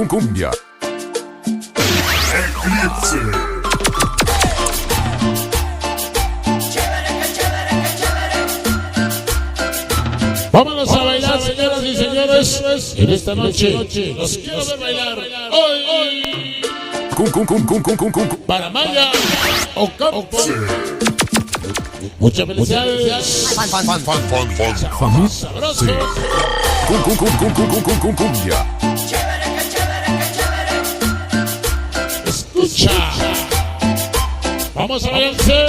Cumbia. Eclipse. Vámonos a bailar, señoras y señores. En esta noche los quiero ver bailar. Hoy para Maya Ocampo. Muchas felicidades. Familia. Sabroso. Cumbia. Escucha. Vamos a bailarse.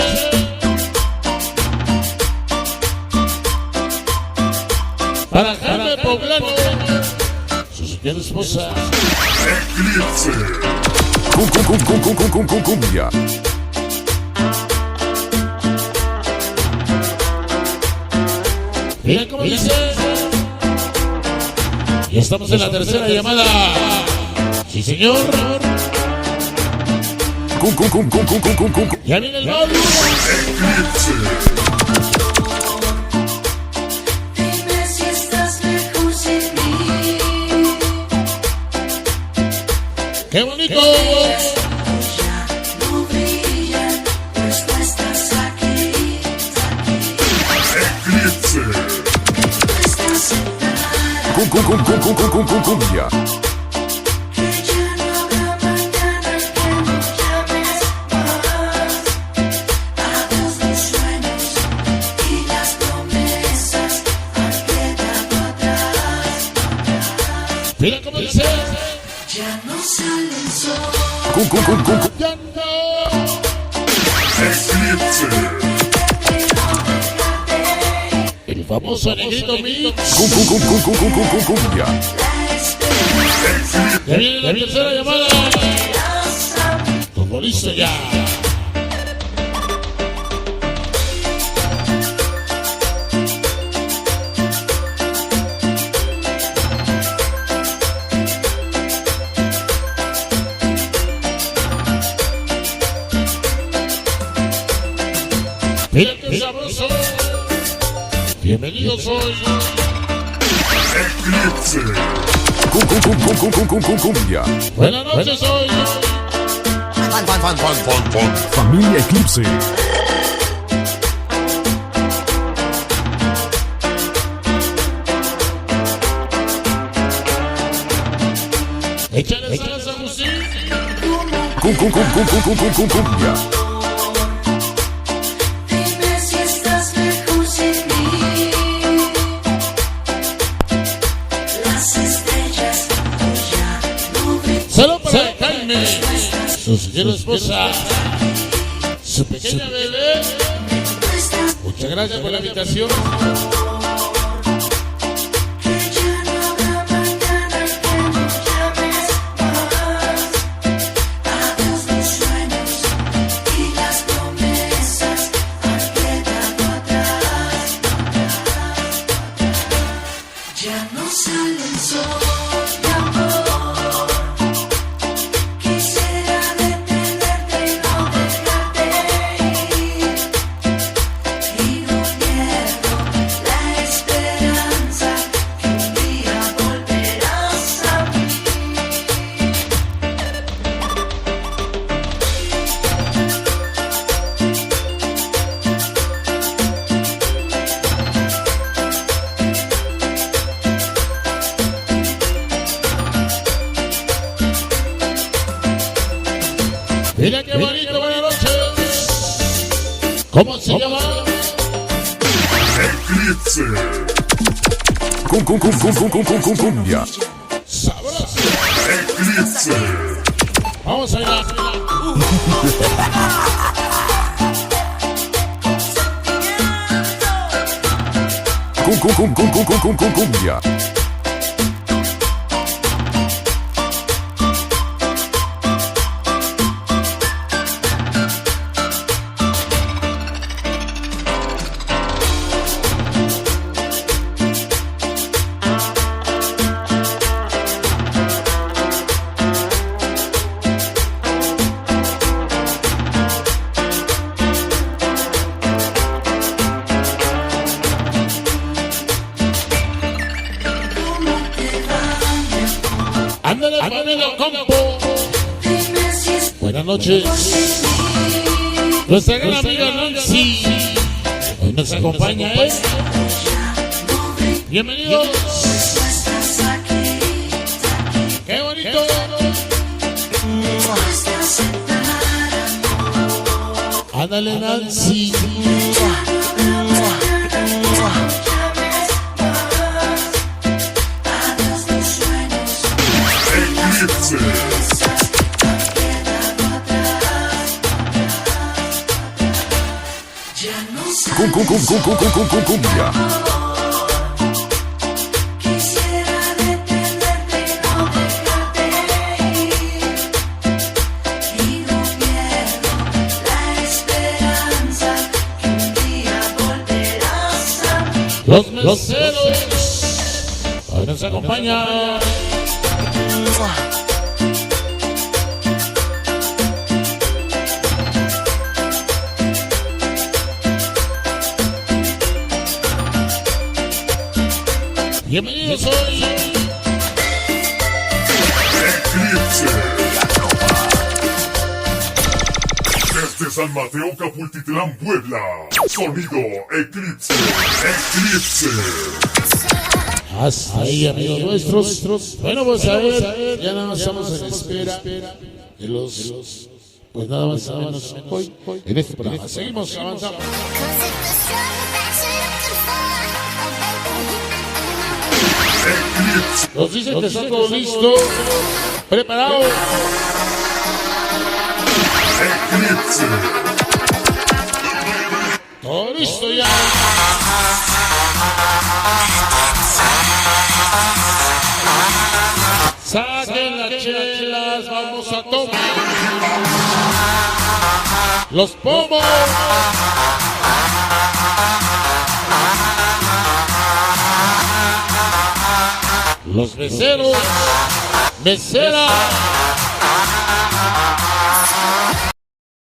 Para Jaime Poblano, su señora esposa. Eclipse. Cumbia. Mira cómo dice. Y estamos en la tercera llamada. Sí, señor. Ya viene el gol. Eclipse. Dime si estás mejor sin mí. ¡Qué bonito! Ya no brillan, pues no estás aquí. Eclipse. No estás sentada, Cumbia. que ya no habrá mañana, que no llames más. Adiós los sueños y las promesas han quedado atrás. Mira cómo dice. Ya no sale el sol. Ya no. Eclipse. El famoso negrito mix. Cumbia. Ya viene la tercera llamada. Todo listo ya. Mira qué sabroso. Bienvenidos hoy. Eclipse. Cumbia. Buenas noches hoy. Familia Eclipse. Échale salsa, Agustín. Cumbia. Dime si estás mejor sin mí. Las estrellas ya no brillan. Solo para Jaime, su señora esposa, su pequeña bebé. Muchas gracias por la invitación. Que ya no habrá mañana, que no llames más. Adiós los sueños y las promesas han quedado atrás. Ya no sale el sol, mi amor. Quisiera detenerte y no dejarte ir. Y no pierdo la esperanza que un día volverás a mí. Mira qué bonito, buenas noches. ¿Cómo se llama? Eclipse. Cumbia. Sabroso. Eclipse. Vamos a bailar. Cumbia. Ándale, Ocampo. Buenas noches. Nuestra gran amiga Nancy hoy nos acompaña, ¿eh? Bienvenidos. ¡Qué bonito! Ándale, Nancy. Eclipse. Cumbia. Quisiera detenerte y no dejarte ir. Y no pierdo la esperanza que un día volverás a mí. Los ceros hoy nos acompaña. Bienvenidos hoy. Eclipse. Desde San Mateo, Capultitlán, Puebla. Sonido Eclipse. Eclipse. Hasta ahí, amigos nuestros. Bueno, pues a ver, ya nada más estamos en espera de los, pues nada más hoy en este programa. Seguimos avanzando. Eclipse. Nos dicen que está todo listo, preparado. Eclipse. Todo listo ya. Saquen las chelas, vamos a tomar los pomos. Los meseros, meseras.